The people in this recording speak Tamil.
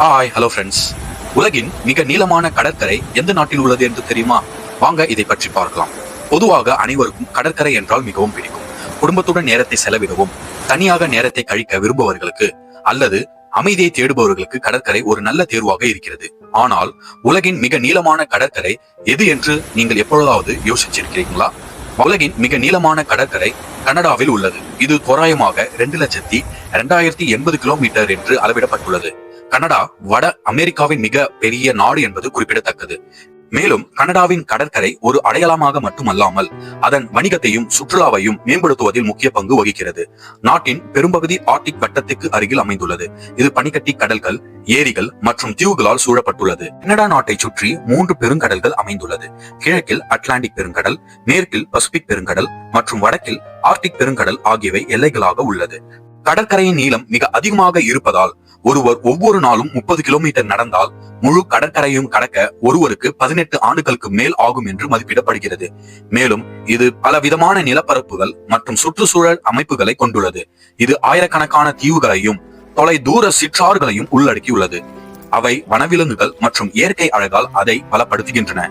Hello friends. உலகின் மிக நீளமான கடற்கரை எந்த நாட்டில் உள்ளது என்று தெரியுமா? வாங்க இதை பற்றி பார்க்கலாம். பொதுவாக அனைவருக்கும் கடற்கரை என்றால் மிகவும் பிடிக்கும். குடும்பத்துடன் நேரத்தை செலவிடவும், தனியாக நேரத்தை கழிக்க விரும்புபவர்களுக்கு அல்லது அமைதியை தேடுபவர்களுக்கு கடற்கரை ஒரு நல்ல தேர்வாக இருக்கிறது. ஆனால் உலகின் மிக நீளமான கடற்கரை எது என்று நீங்கள் எப்பொழுதாவது யோசிச்சிருக்கிறீங்களா? உலகின் மிக நீளமான கடற்கரை கனடாவில் உள்ளது. இது தோராயமாக 2,02,080 கிலோமீட்டர் என்று அளவிடப்பட்டுள்ளது. கனடா வட அமெரிக்காவின் மிக பெரிய நாடு என்பது குறிப்பிடத்தக்கது. மேலும் கனடாவின் கடற்கரை ஒரு அடையாளமாக மட்டுமல்லாமல் அதன் வணிகத்தையும் சுற்றுலாவையும் மேம்படுத்துவதில் முக்கிய பங்கு வகிக்கிறது. நாட்டின் பெரும்பகுதி ஆர்டிக் வட்டத்துக்கு அருகில் அமைந்துள்ளது. இது பனிக்கட்டி கடல்கள், ஏரிகள் மற்றும் தீவுகளால் சூழப்பட்டுள்ளது. கனடா நாட்டை சுற்றி 3 பெருங்கடல்கள் அமைந்துள்ளது. கிழக்கில் அட்லாண்டிக் பெருங்கடல், மேற்கில் பசிபிக் பெருங்கடல் மற்றும் வடக்கில் ஆர்டிக் பெருங்கடல் ஆகியவை எல்லைகளாக உள்ளது. கடற்கரையின் நீளம் மிக அதிகமாக இருப்பதால் ஒருவர் ஒவ்வொரு நாளும் 30 கிலோமீட்டர் நடந்தால் முழு கடற்கரையும் கடக்க ஒருவருக்கு 18 ஆண்டுகளுக்கு மேல் ஆகும் என்று மதிப்பிடப்படுகிறது. மேலும் இது பல விதமான நிலப்பரப்புகள் மற்றும் சுற்றுச்சூழல் அமைப்புகளை கொண்டுள்ளது. இது ஆயிரக்கணக்கான தீவுகளையும் தொலை தூர சிற்றாறுகளையும் உள்ளடக்கியுள்ளது. அவை வனவிலங்குகள் மற்றும் இயற்கை அழகால் அதை பலப்படுத்துகின்றன.